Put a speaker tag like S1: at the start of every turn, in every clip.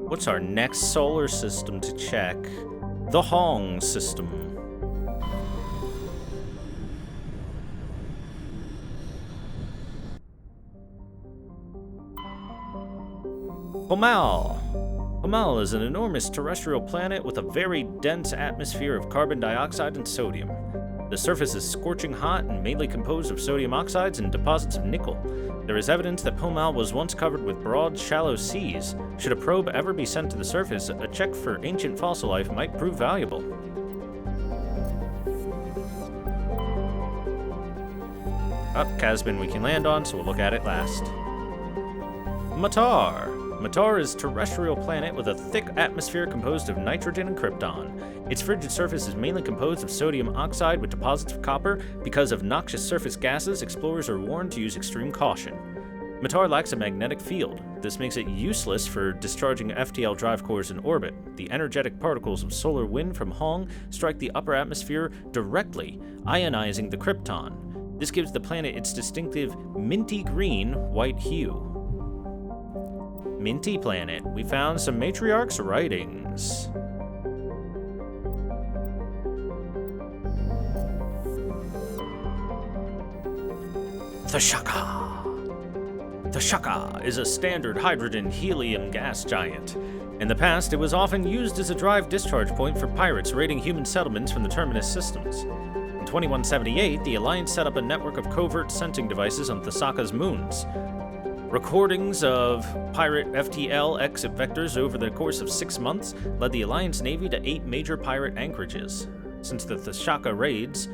S1: What's our next solar system to check? The Hong system. Homal. Homal is an enormous terrestrial planet with a very dense atmosphere of carbon dioxide and sodium. The surface is scorching hot and mainly composed of sodium oxides and deposits of nickel. There is evidence that Homal was once covered with broad, shallow seas. Should a probe ever be sent to the surface, a check for ancient fossil life might prove valuable. Up, Casbin we can land on, so we'll look at it last. Matar. Matar is a terrestrial planet with a thick atmosphere composed of nitrogen and krypton. Its frigid surface is mainly composed of sodium oxide with deposits of copper. Because of noxious surface gases, explorers are warned to use extreme caution. Matar lacks a magnetic field. This makes it useless for discharging FTL drive cores in orbit. The energetic particles of solar wind from Hong strike the upper atmosphere directly, ionizing the krypton. This gives the planet its distinctive minty green white hue. Minty planet. We found some matriarch's writings. Thorshaka. Thorshaka is a standard hydrogen-helium gas giant. In the past, it was often used as a drive-discharge point for pirates raiding human settlements from the Terminus systems. In 2178, the Alliance set up a network of covert sensing devices on Thorshaka's moons. Recordings of pirate FTL exit vectors over the course of 6 months led the Alliance Navy to 8 major pirate anchorages. Since the Thorshaka raids,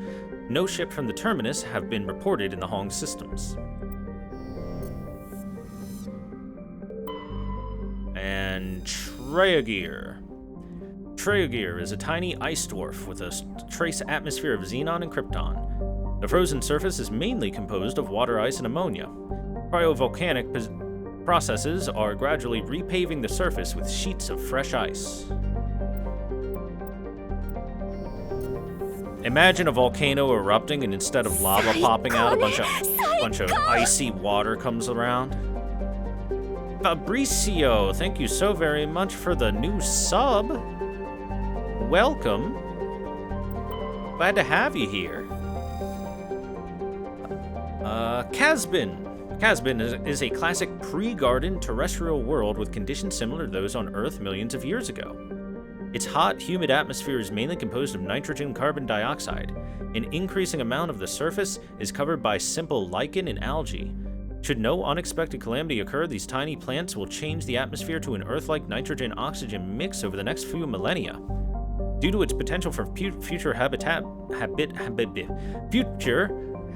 S1: no ship from the Terminus have been reported in the Hong systems. And Treagir. Treagir is a tiny ice dwarf with a trace atmosphere of xenon and krypton. The frozen surface is mainly composed of water ice and ammonia. Cryovolcanic processes are gradually repaving the surface with sheets of fresh ice. Imagine a volcano erupting and instead of lava popping out, a bunch of icy water comes around. Fabricio, thank you so very much for the new sub. Welcome. Glad to have you here. Casbin. Casbin is a classic pre-garden terrestrial world with conditions similar to those on Earth millions of years ago. Its hot, humid atmosphere is mainly composed of nitrogen and carbon dioxide. An increasing amount of the surface is covered by simple lichen and algae. Should no unexpected calamity occur, these tiny plants will change the atmosphere to an Earth-like nitrogen-oxygen mix over the next few millennia. Due to its potential for future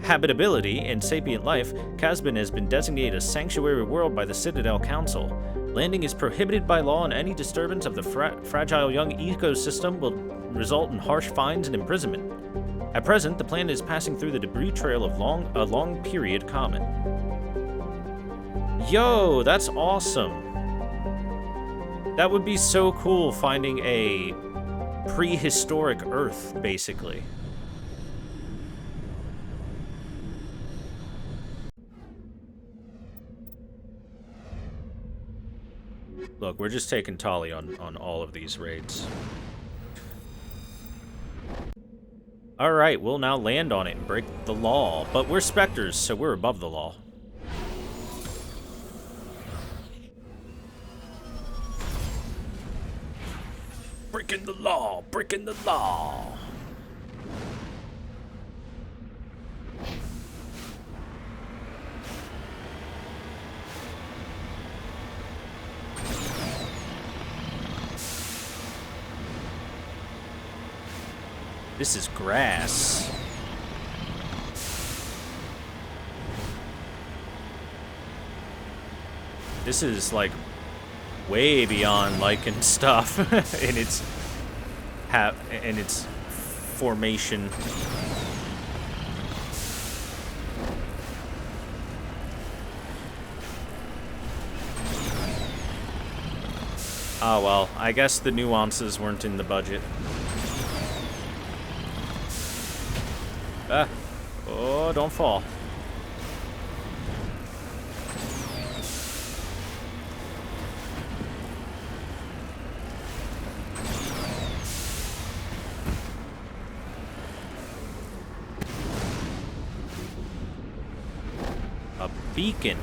S1: habitability and sapient life, Casbin has been designated a sanctuary world by the Citadel Council. Landing is prohibited by law, and any disturbance of the fragile young ecosystem will result in harsh fines and imprisonment. At present, the planet is passing through the debris trail of a long-period comet. Yo, that's awesome. That would be so cool, finding a prehistoric Earth, basically. Look, we're just taking Tali on all of these raids. Alright, we'll now land on it and break the law. But we're specters, so we're above the law. Breaking the law! Breaking the law! This is grass. This is like way beyond lichen stuff in its formation. Oh well, I guess the nuances weren't in the budget. Oh, don't fall. beacon.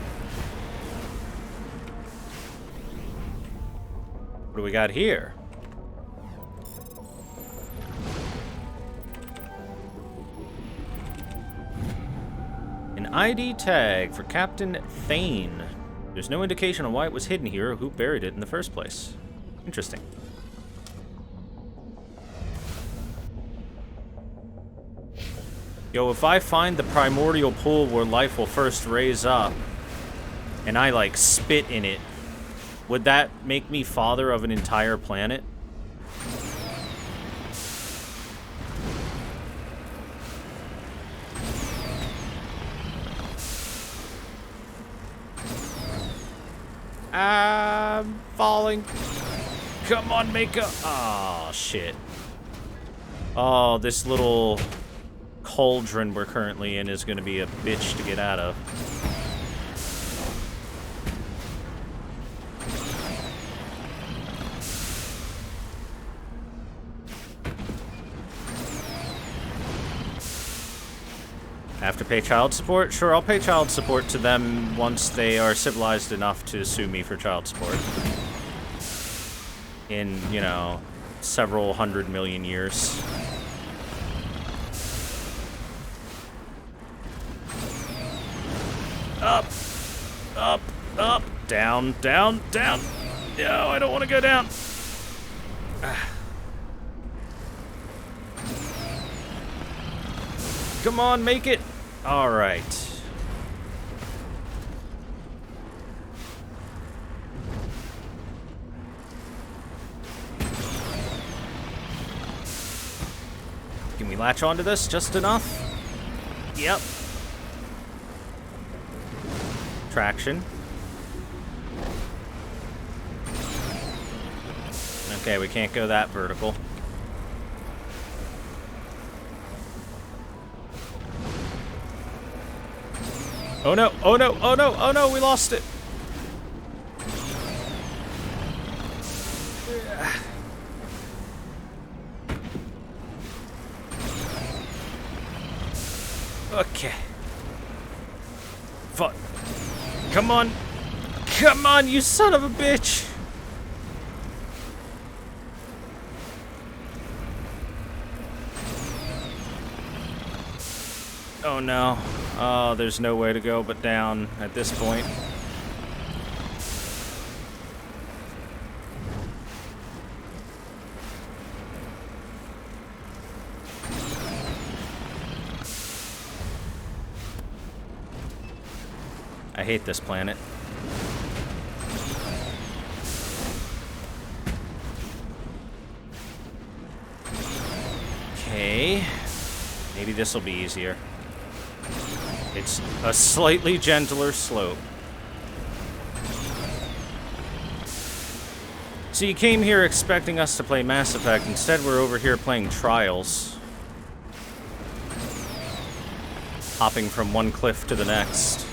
S1: What do we got here? An ID tag for Captain Thane. There's no indication on why it was hidden here or who buried it in the first place. Interesting. Yo, if I find the primordial pool where life will first raise up, and I, like, spit in it, would that make me father of an entire planet? I'm falling. Come on, Mako. Oh, shit. Oh, this little cauldron we're currently in is going to be a bitch to get out of. Have to pay child support? Sure, I'll pay child support to them once they are civilized enough to sue me for child support. In, you know, several 100 million years. Up, up, up, down, down, down. No, I don't want to go down. Come on, make it. All right. Can we latch onto this just enough? Yep. Traction. Okay, we can't go that vertical. Oh no, oh no, oh no, oh no, we lost it. Okay. Fuck. Come on. Come on, you son of a bitch. Oh no. Oh, there's no way to go but down at this point. I hate this planet. Okay. Maybe this will be easier. It's a slightly gentler slope. So you came here expecting us to play Mass Effect. Instead, we're over here playing Trials. Hopping from one cliff to the next.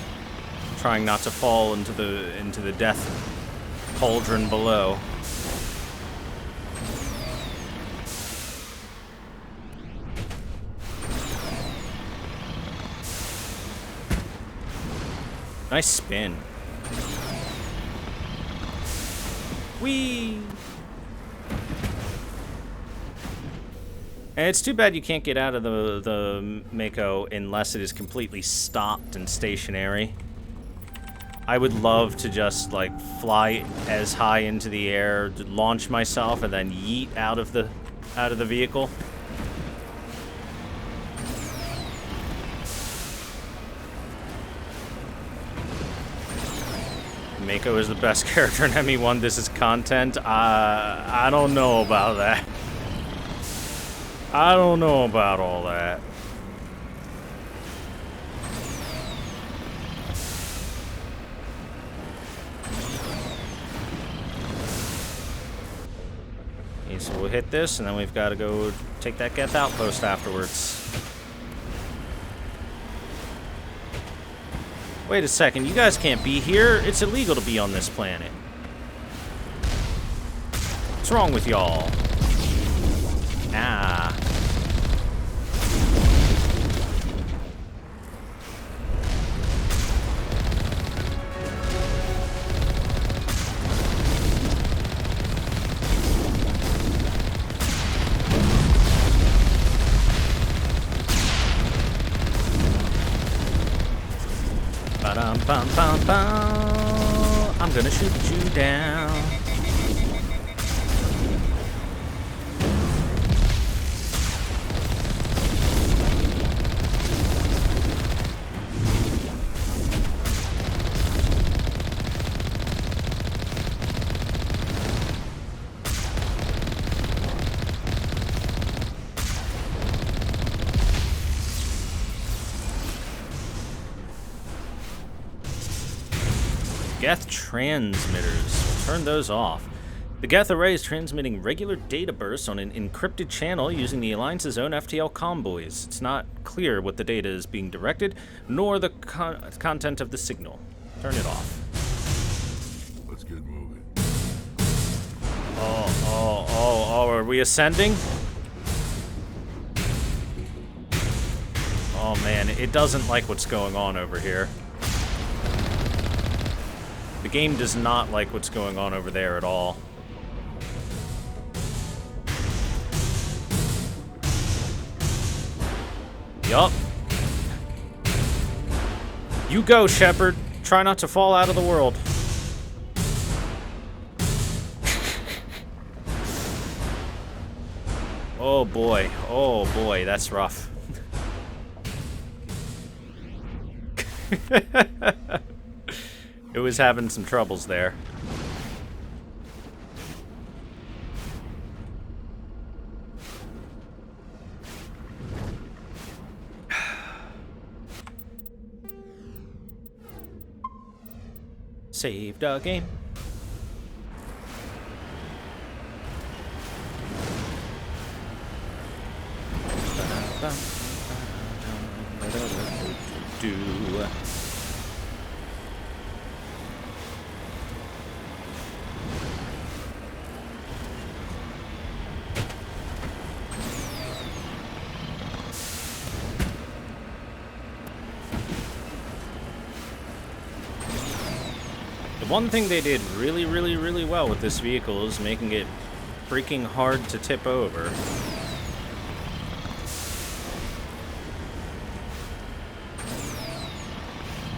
S1: Trying not to fall into the death cauldron below. Nice spin. Whee! And it's too bad you can't get out of the Mako unless it is completely stopped and stationary. I would love to just, like, fly as high into the air, launch myself, and then yeet out of the vehicle. Mako is the best character in ME1. This is content. I don't know about that. I don't know about all that. Okay, so we'll hit this, and then we've got to go take that Geth outpost afterwards. Wait a second, you guys can't be here. It's illegal to be on this planet. What's wrong with y'all? Ah. Bum, bum, bum. I'm gonna shoot you down. Geth transmitters. Turn those off. The Geth array is transmitting regular data bursts on an encrypted channel using the Alliance's own FTL convoys. It's not clear what the data is being directed, nor the content of the signal. Turn it off.
S2: Let's get moving.
S1: Oh, are we ascending? Oh man, it doesn't like what's going on over here. The game does not like what's going on over there at all. Yup. You go, Shepard. Try not to fall out of the world. Oh boy, that's rough. It was having some troubles there. Saved a game. One thing they did really well with this vehicle is making it freaking hard to tip over.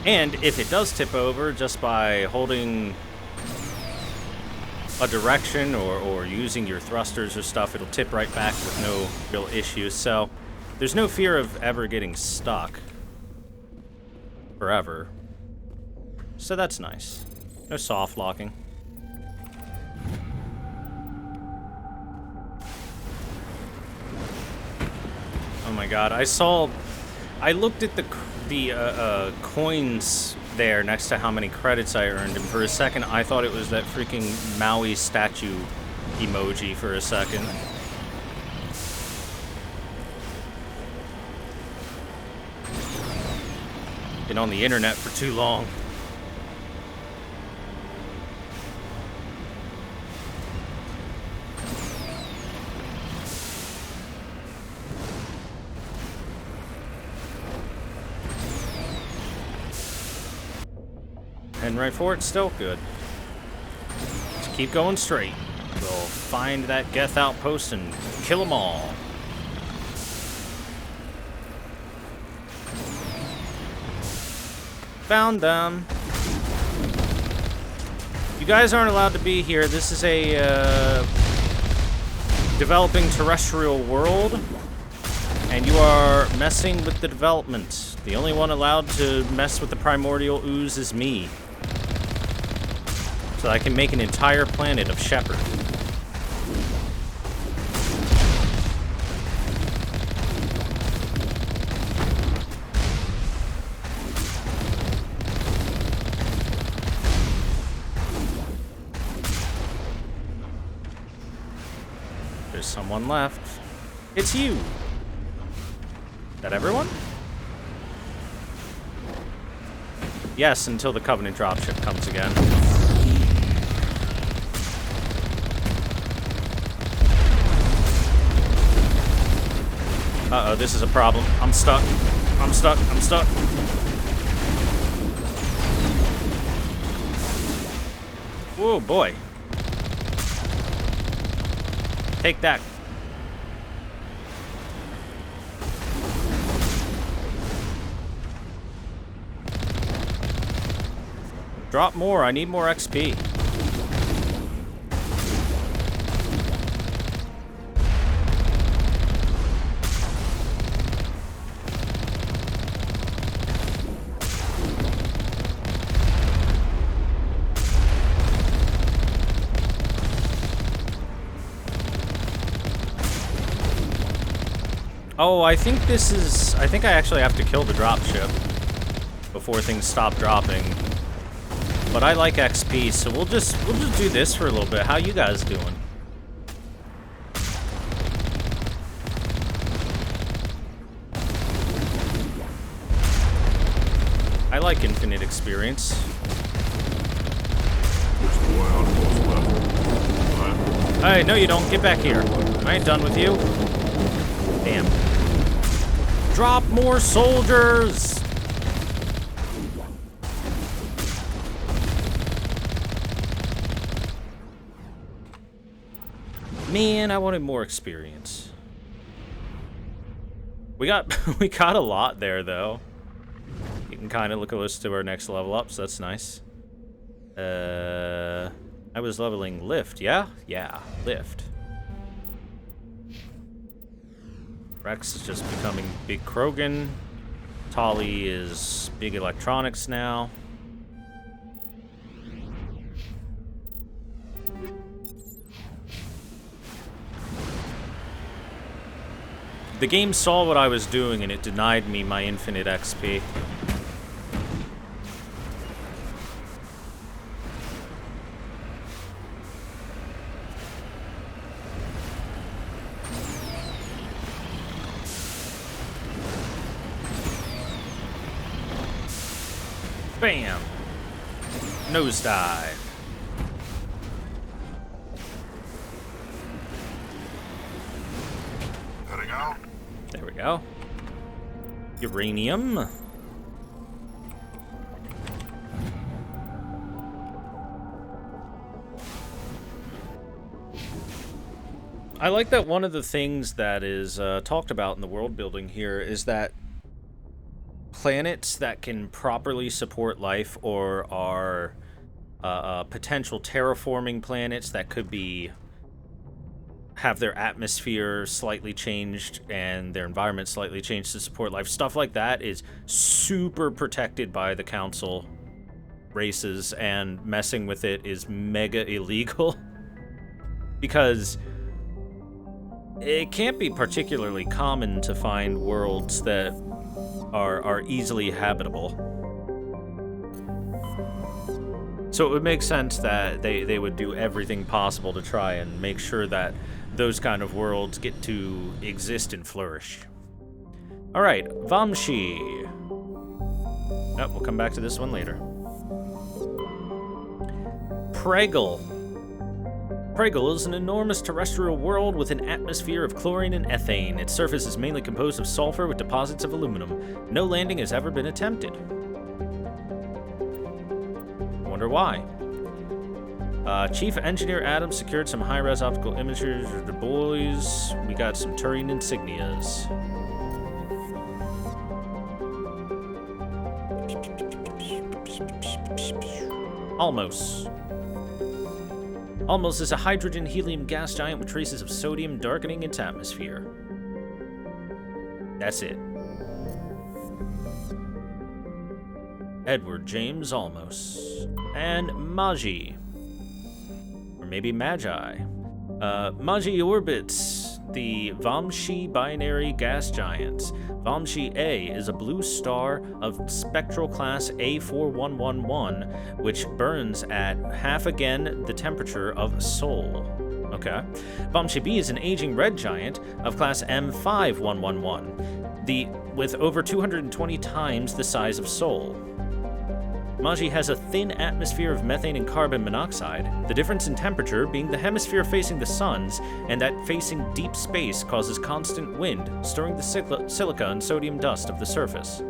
S1: And if it does tip over, just by holding a direction or using your thrusters or stuff, it'll tip right back with no real issues. So there's no fear of ever getting stuck forever. So that's nice. No soft locking. Oh my god, I looked at the coins there next to how many credits I earned, and for a second I thought it was that freaking Maui statue emoji for a second. Been on the internet for too long. And right for it, still good. Just keep going straight. We'll find that Geth outpost and kill them all. Found them. You guys aren't allowed to be here. This is a developing terrestrial world, and you are messing with the development. The only one allowed to mess with the primordial ooze is me. So I can make an entire planet of Shepard. There's someone left. It's you. Is that everyone? Yes, until the Covenant dropship comes again. Uh-oh, this is a problem. I'm stuck. I'm stuck. I'm stuck. Whoa, boy. Take that. Drop more, I need more XP. Oh, I think this is... I think I actually have to kill the dropship before things stop dropping. But I like XP, so we'll just do this for a little bit. How you guys doing? I like infinite experience. Hey, no you don't. Get back here. I ain't done with you. Damn. Drop more soldiers! Man, I wanted more experience. We got we got a lot there though. You can kind of look close to our next level up, so that's nice. I was leveling lift, yeah? Yeah, lift. Rex is just becoming Big Krogan. Tali is Big Electronics now. The game saw what I was doing and it denied me my infinite XP. Bam! Nosedive.
S2: Heading out.
S1: There we go. Uranium. I like that one of the things that is talked about in the world building here is that planets that can properly support life or are potential terraforming planets that could be have their atmosphere slightly changed and their environment slightly changed to support life. Stuff like that is super protected by the council races, and messing with it is mega illegal because it can't be particularly common to find worlds that are easily habitable. So it would make sense that they would do everything possible to try and make sure that those kind of worlds get to exist and flourish. Alright, Vamshi. Oh, we'll come back to this one later. Pragal. Pragal is an enormous terrestrial world with an atmosphere of chlorine and ethane. Its surface is mainly composed of sulfur with deposits of aluminum. No landing has ever been attempted. Wonder why. Chief Engineer Adams secured some high-res optical images of the boys. We got some Turing insignias. Almost. Almost is a hydrogen-helium gas giant with traces of sodium darkening its atmosphere. That's it. Edward James Almos. And Magi. Or maybe Magi. Magi orbits the Vamshi binary gas giants. Vamshi A is a blue star of spectral class A4111, which burns at half again the temperature of Sol. Okay. Vamshi B is an aging red giant of class M5111, with over 220 times the size of Sol. Magi has a thin atmosphere of methane and carbon monoxide, the difference in temperature being the hemisphere facing the suns and that facing deep space causes constant wind, stirring the silica and sodium dust of the surface.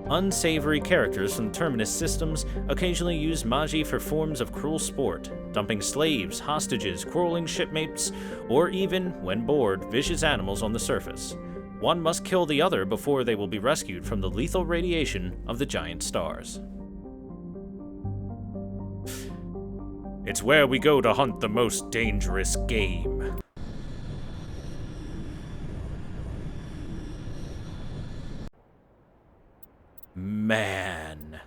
S1: Unsavory characters from Terminus systems occasionally use Magi for forms of cruel sport, dumping slaves, hostages, quarreling shipmates, or even, when bored, vicious animals on the surface. One must kill the other before they will be rescued from the lethal radiation of the giant stars. It's where we go to hunt the most dangerous game. Man.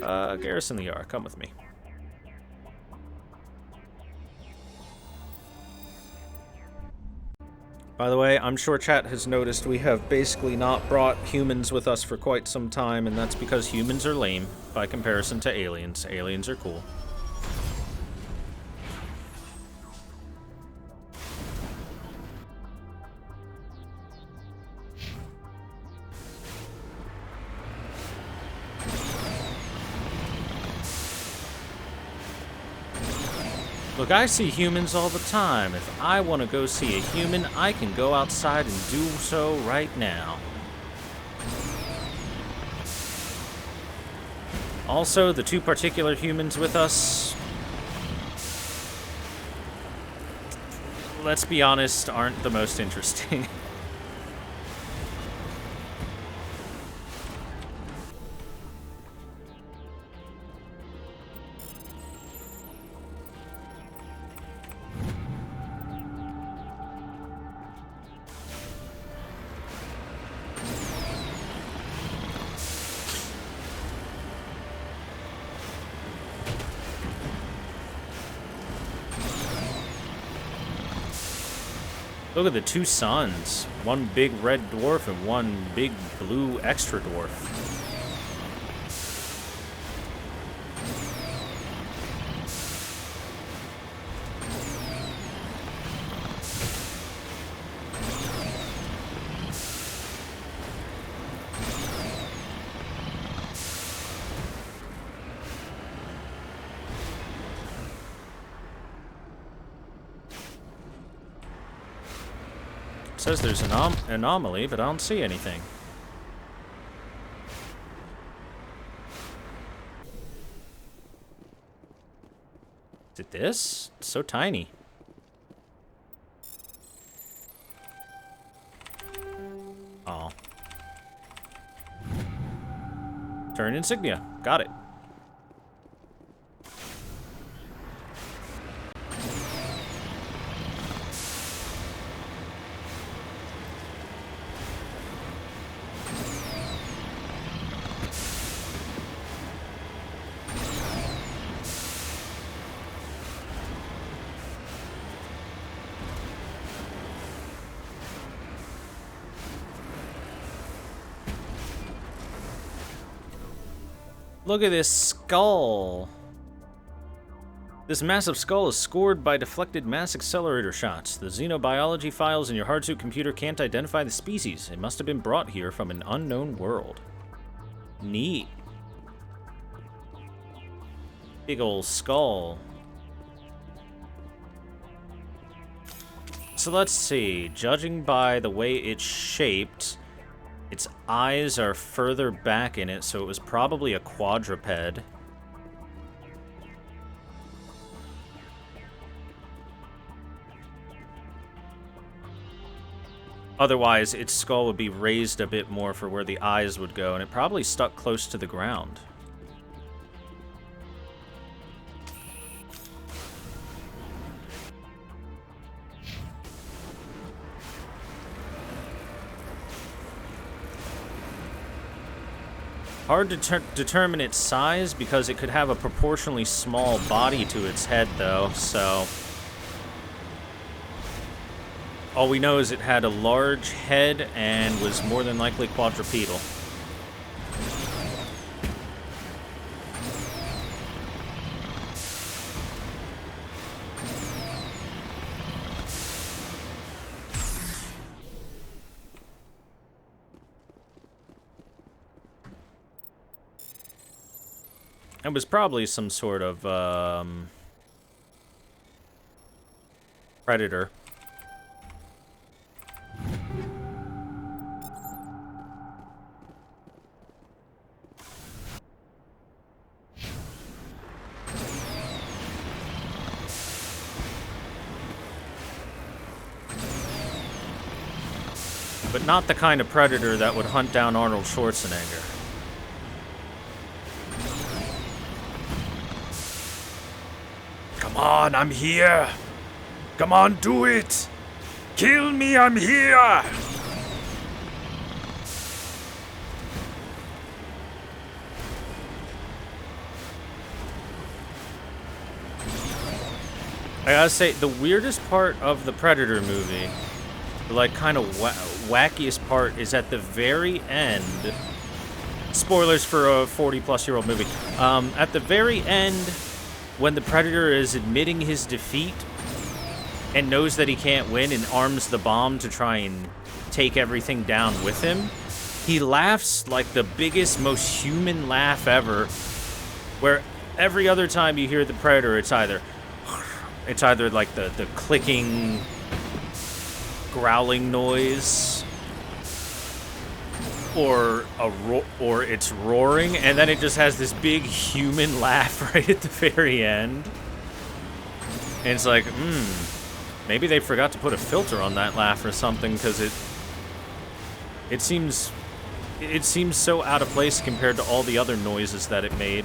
S1: Garrison Liara, come with me. By the way, I'm sure chat has noticed we have basically not brought humans with us for quite some time, and that's because humans are lame by comparison to aliens. Aliens are cool. Look, I see humans all the time. If I want to go see a human, I can go outside and do so right now. Also, the two particular humans with us, let's be honest, aren't the most interesting. Look at the two suns. One big red dwarf and one big blue extra dwarf. It says there's an anomaly, but I don't see anything. Is it this? It's so tiny. Oh. Turn insignia. Got it. Look at this skull. This massive skull is scored by deflected mass accelerator shots. The xenobiology files in your hardsuit computer can't identify the species. It must have been brought here from an unknown world. Neat. Big ol' skull. So let's see. Judging by the way it's shaped, its eyes are further back in it, so it was probably a quadruped. Otherwise, its skull would be raised a bit more for where the eyes would go, and it probably stuck close to the ground. Hard to determine its size because it could have a proportionally small body to its head, though, so... all we know is it had a large head and was more than likely quadrupedal. It was probably some sort of, predator. But not the kind of predator that would hunt down Arnold Schwarzenegger.
S2: Come on, I'm here. Come on, do it. Kill me, I'm here.
S1: I gotta say, the weirdest part of the Predator movie, the like kind of wackiest part, is at the very end. Spoilers for a 40-plus-year-old movie. At the very end, when the Predator is admitting his defeat and knows that he can't win and arms the bomb to try and take everything down with him, he laughs like the biggest, most human laugh ever, where every other time you hear the Predator, it's either like the clicking, growling noise, or it's roaring, and then it just has this big human laugh right at the very end. And it's like, maybe they forgot to put a filter on that laugh or something, because it seems so out of place compared to all the other noises that it made.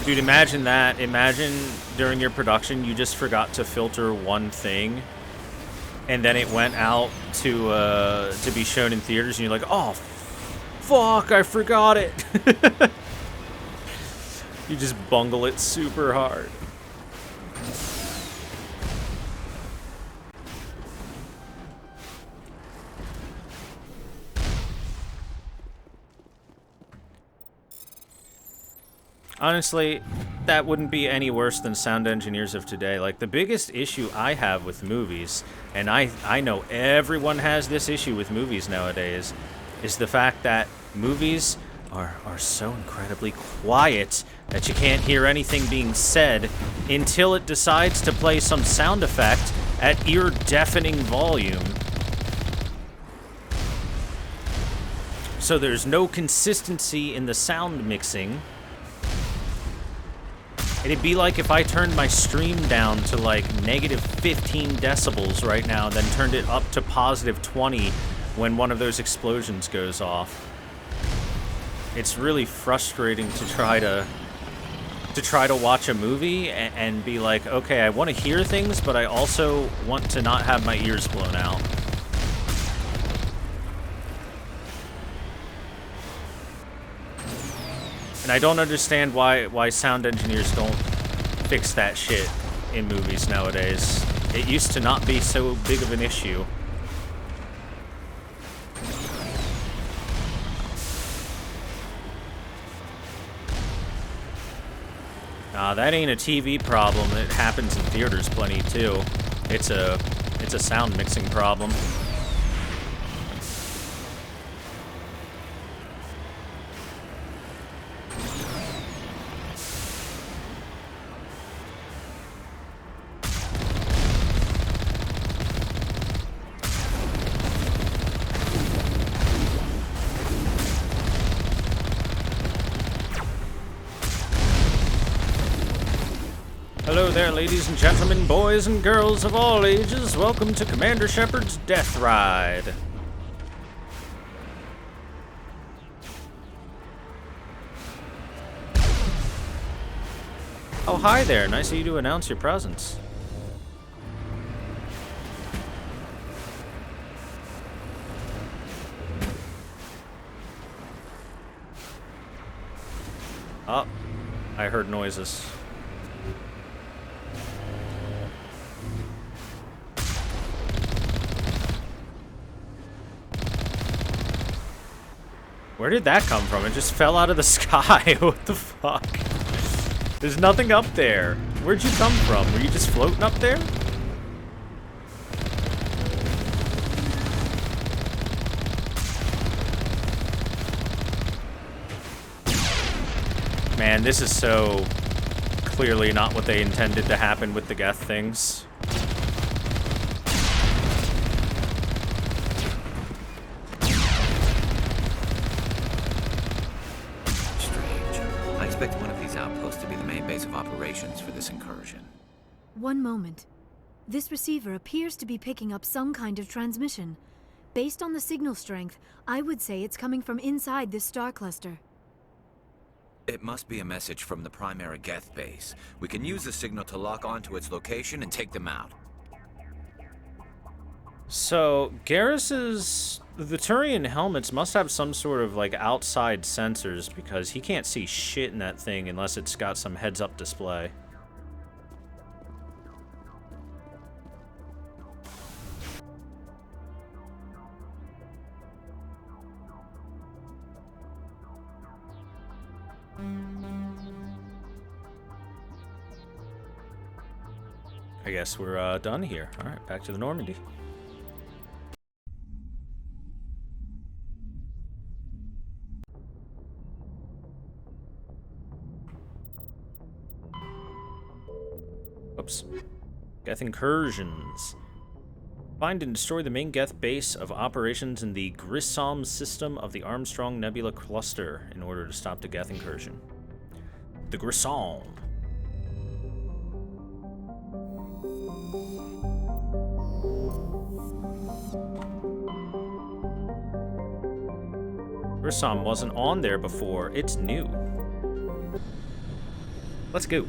S1: Dude, imagine that. Imagine during your production you just forgot to filter one thing, and then it went out to be shown in theaters, and you're like, oh, fuck, I forgot it. You just bungle it super hard. Honestly, that wouldn't be any worse than sound engineers of today. Like, the biggest issue I have with movies, and I know everyone has this issue with movies nowadays, is the fact that movies are so incredibly quiet that you can't hear anything being said until it decides to play some sound effect at ear-deafening volume. So there's no consistency in the sound mixing. It'd be like if I turned my stream down to like -15 decibels right now, then turned it up to +20 when one of those explosions goes off. It's really frustrating to try to watch a movie and be like, okay, I want to hear things, but I also want to not have my ears blown out. And I don't understand why sound engineers don't fix that shit in movies nowadays. It used to not be so big of an issue. Nah, that ain't a TV problem. It happens in theaters plenty too. It's a sound mixing problem. Hello there, ladies and gentlemen, boys and girls of all ages. Welcome to Commander Shepard's Death Ride. Oh, hi there. Nice of you to announce your presence. Oh, I heard noises. Where did that come from? It just fell out of the sky. What the fuck? There's nothing up there. Where'd you come from? Were you just floating up there? Man, this is so clearly not what they intended to happen with the Geth things.
S3: I expect one of these outposts to be the main base of operations for this incursion.
S4: One moment. This receiver appears to be picking up some kind of transmission. Based on the signal strength, I would say it's coming from inside this star cluster.
S3: It must be a message from the primary Geth base. We can use the signal to lock onto its location and take them out.
S1: So, Garrus's... The Turian helmets must have some sort of, like, outside sensors, because he can't see shit in that thing unless it's got some heads-up display. I guess we're done here. Alright, back to the Normandy. Oops. Geth incursions. Find and destroy the main Geth base of operations in the Grissom system of the Armstrong Nebula Cluster in order to stop the Geth incursion. The Grissom. Grissom wasn't on there before. It's new. Let's go.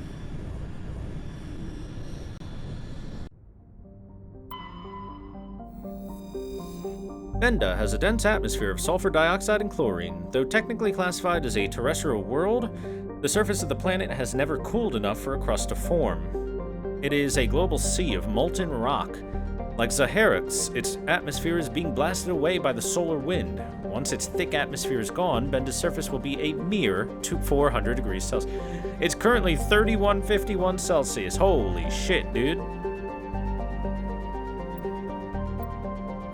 S1: Benda has a dense atmosphere of sulfur dioxide and chlorine. Though technically classified as a terrestrial world, the surface of the planet has never cooled enough for a crust to form. It is a global sea of molten rock. Like Zaharix, its atmosphere is being blasted away by the solar wind. Once its thick atmosphere is gone, Benda's surface will be a mere 400 degrees Celsius. It's currently 3151 Celsius. Holy shit, dude.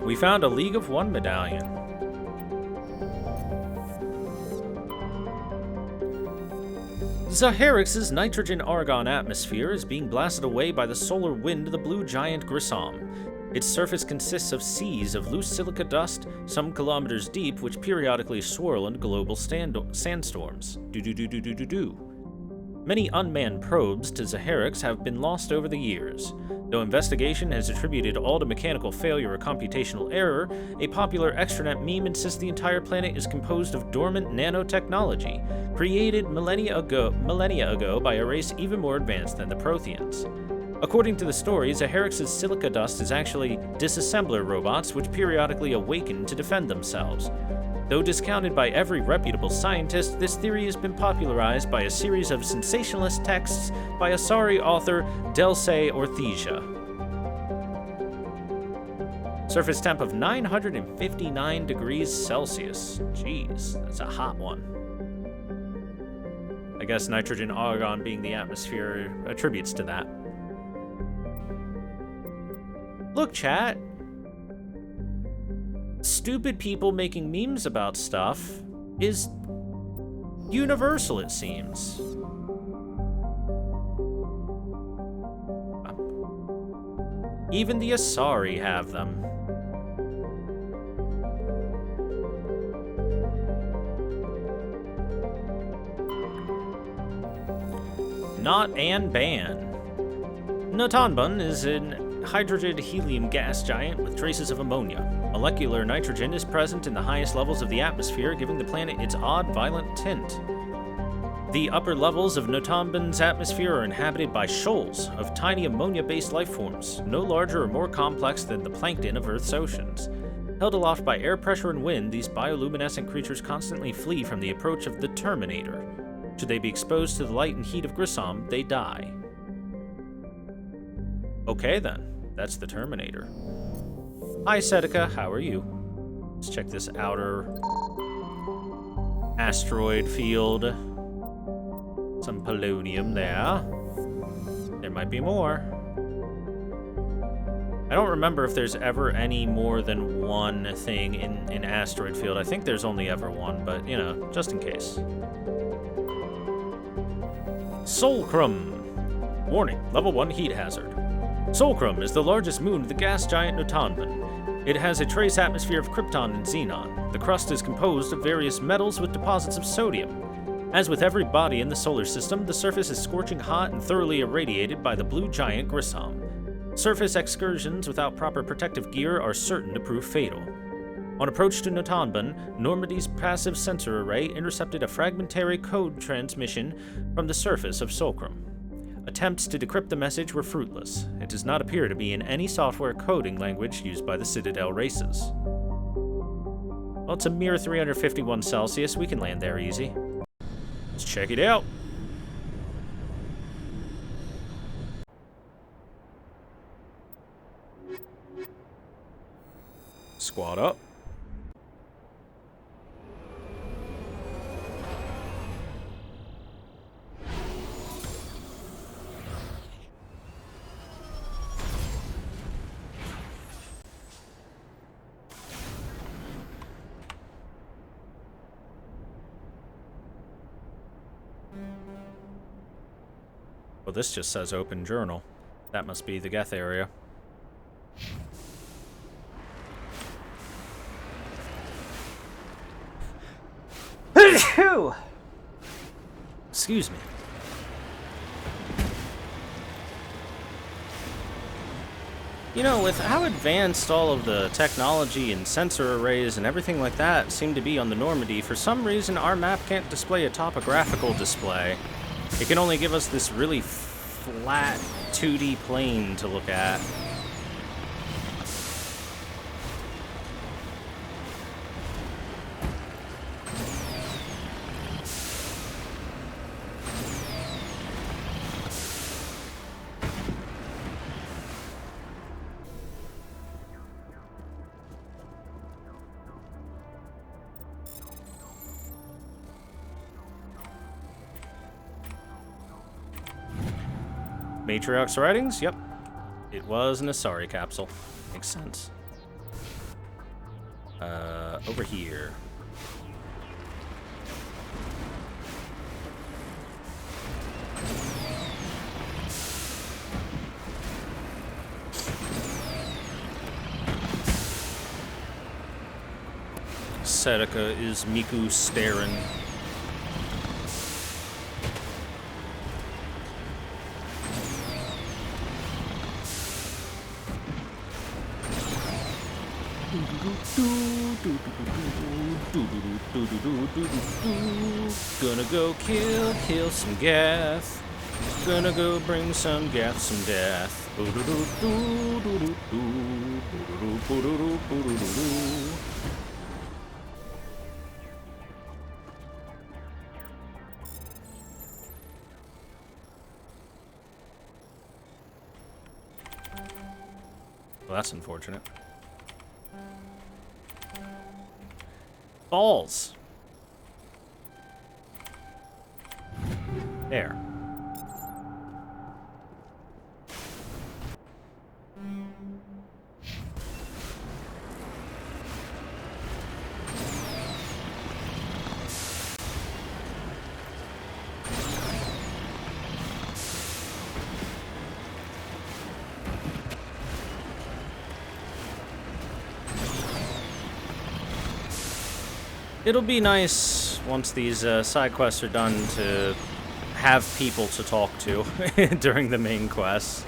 S1: We found a League of One medallion. Zaharix's nitrogen-argon atmosphere is being blasted away by the solar wind of the blue giant Grissom. Its surface consists of seas of loose silica dust, some kilometers deep, which periodically swirl into global sandstorms. Many unmanned probes to Zaharix have been lost over the years. Though investigation has attributed all to mechanical failure or computational error, a popular extranet meme insists the entire planet is composed of dormant nanotechnology, created millennia ago by a race even more advanced than the Protheans. According to the story, Zaharix's silica dust is actually disassembler robots which periodically awaken to defend themselves. Though discounted by every reputable scientist, this theory has been popularized by a series of sensationalist texts by Asari author Delsey Orthesia. Surface temp of 959 degrees Celsius. Jeez, that's a hot one. I guess nitrogen argon being the atmosphere attributes to that. Look, chat. Stupid people making memes about stuff is universal, it seems. Even the Asari have them. Not and ban. Notanbun is an hydrogen helium gas giant with traces of ammonia. Molecular nitrogen is present in the highest levels of the atmosphere, giving the planet its odd, violent tint. The upper levels of Notanbun's atmosphere are inhabited by shoals of tiny ammonia-based life forms, no larger or more complex than the plankton of Earth's oceans. Held aloft by air pressure and wind, these bioluminescent creatures constantly flee from the approach of the Terminator. Should they be exposed to the light and heat of Grissom, they die. Okay then, that's the Terminator. Hi Sedeca, how are you? Let's check this outer asteroid field. Some polonium there. There might be more. I don't remember if there's ever any more than one thing in asteroid field. I think there's only ever one, but you know, just in case. Solcrum. Warning, level 1 heat hazard. Solcrum is the largest moon of the gas giant Notanbun. It has a trace atmosphere of krypton and xenon. The crust is composed of various metals with deposits of sodium. As with every body in the solar system, the surface is scorching hot and thoroughly irradiated by the blue giant Grissom. Surface excursions without proper protective gear are certain to prove fatal. On approach to Notanban, Normandy's passive sensor array intercepted a fragmentary code transmission from the surface of Solcrum. Attempts to decrypt the message were fruitless. It does not appear to be in any software coding language used by the Citadel races. Well, it's a mere 351 Celsius. We can land there easy. Let's check it out. Squad up. Well, this just says open journal. That must be the Geth area. Excuse me. You know, with how advanced all of the technology and sensor arrays and everything like that seem to be on the Normandy, for some reason our map can't display a topographical display. It can only give us this really flat 2D plane to look at. Matriarch's writings? Yep. It was an Asari capsule. Makes sense. Over here. Seneca is Miku staring. Gonna go kill some Geth. Gonna go bring some Geth some death. Well, that's unfortunate. Balls. There. It'll be nice once these side quests are done to have people to talk to during the main quests.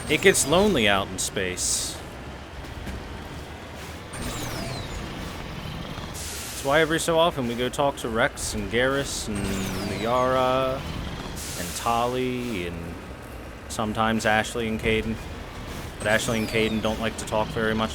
S1: It gets lonely out in space. That's why every so often we go talk to Rex and Garrus and Liara and Tali and sometimes Ashley and Caden. But Ashley and Caden don't like to talk very much.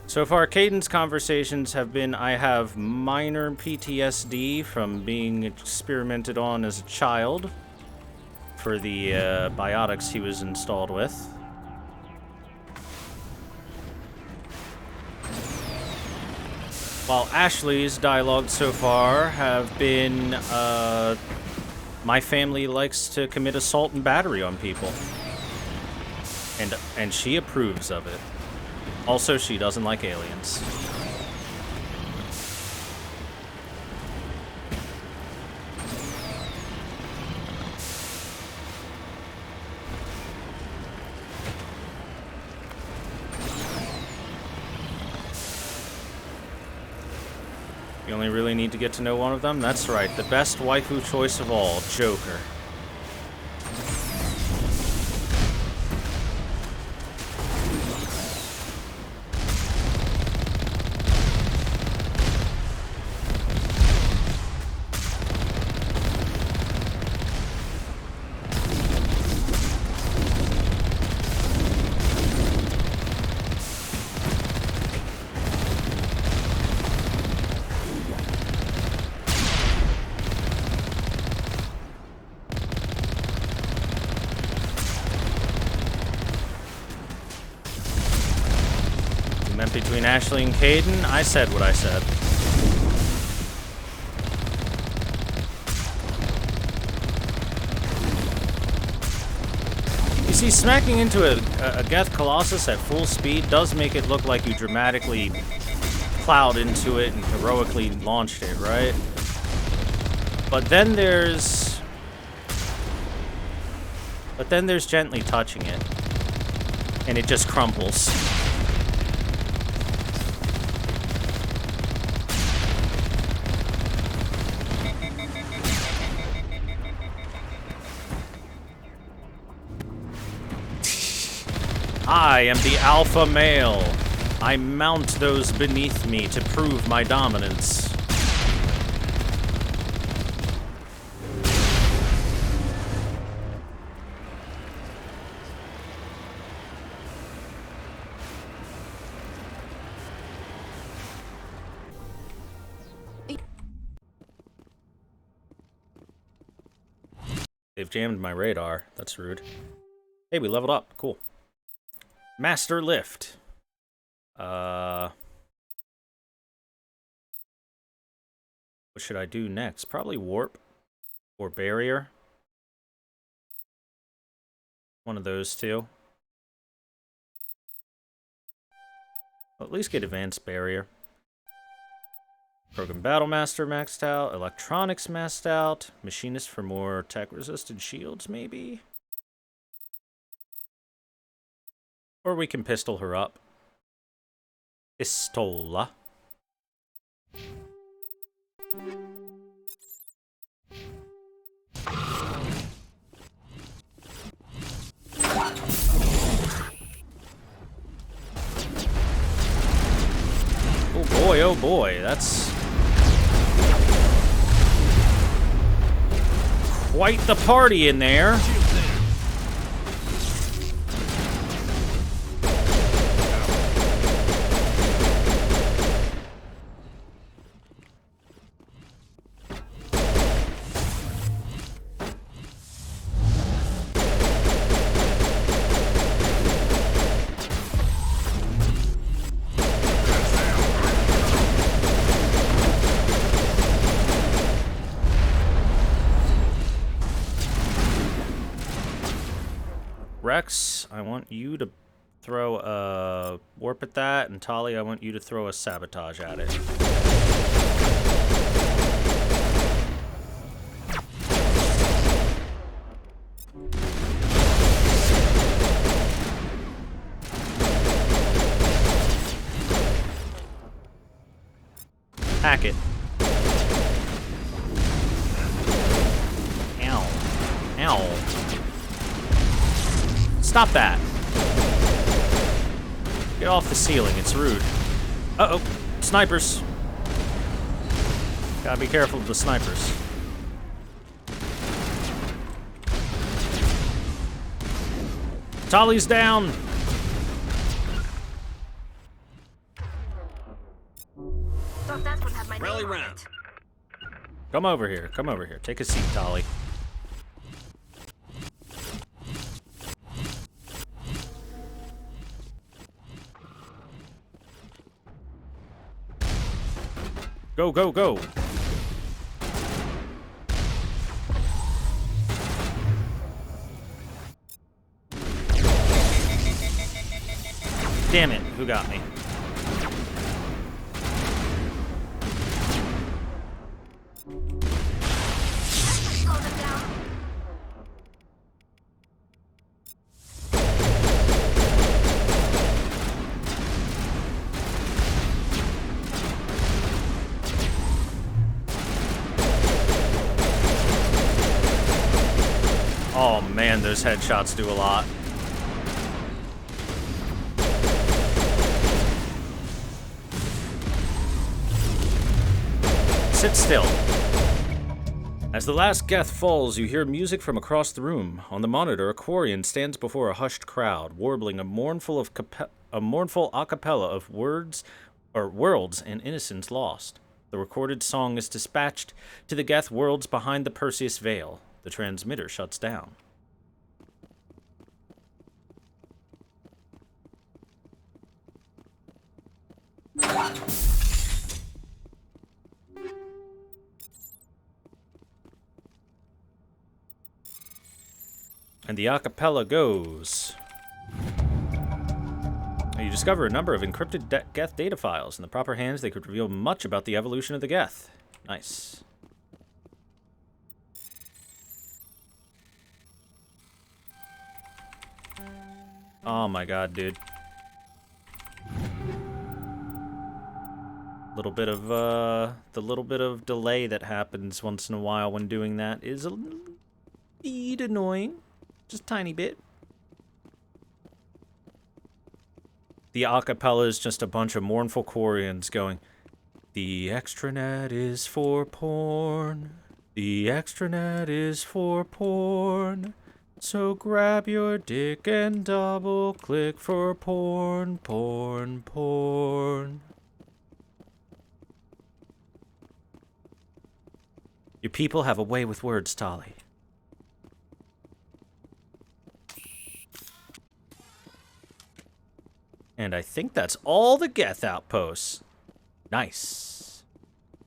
S1: So far, Caden's conversations have been, I have minor PTSD from being experimented on as a child for the biotics he was installed with. While Ashley's dialogue so far have been, my family likes to commit assault and battery on people. And she approves of it. Also, she doesn't like aliens. You only really need to get to know one of them? That's right, the best waifu choice of all, Joker. Meant between Ashley and Caden, I said what I said. You see, smacking into a Geth Colossus at full speed does make it look like you dramatically plowed into it and heroically launched it, right? But then there's gently touching it, and it just crumbles. I am the alpha male. I mount those beneath me to prove my dominance. They've jammed my radar. That's rude. Hey, we leveled up. Cool. Master Lift. What should I do next? Probably Warp or Barrier. One of those two. Well, at least get Advanced Barrier. Program Battle Master maxed out. Electronics maxed out. Machinist for more tech-resistant shields, maybe? Or we can pistol her up. Pistola. Oh boy, that's quite the party in there. Rex, I want you to throw a warp at that, and Tali, I want you to throw a sabotage at it. Hack it. Ow. Ow. Stop that. Get off the ceiling, it's rude. Uh-oh, snipers. Gotta be careful of the snipers. Tali's down.
S5: Thought that would have my
S3: Rally
S5: name on
S3: round.
S5: it.
S1: Come over here, come over here. Take a seat, Tali. Go, go, go. Damn it, who got me?
S5: Slow them down.
S1: Man, those headshots do a lot. Sit still. As the last Geth falls, you hear music from across the room. On the monitor, a Quarian stands before a hushed crowd, warbling a mournful a cappella of words or worlds and innocence lost. The recorded song is dispatched to the Geth worlds behind the Perseus Veil. The transmitter shuts down. And the a cappella goes. You discover a number of encrypted Geth data files. In the proper hands, they could reveal much about the evolution of the Geth. Nice. Oh my god, dude. The little bit of delay that happens once in a while when doing that is a bit annoying. Just a tiny bit. The acapella is just a bunch of mournful Quarians going, "The extranet is for porn. The extranet is for porn. So grab your dick and double click for porn, porn, porn." Your people have a way with words, Tali. And I think that's all the Geth outposts. Nice.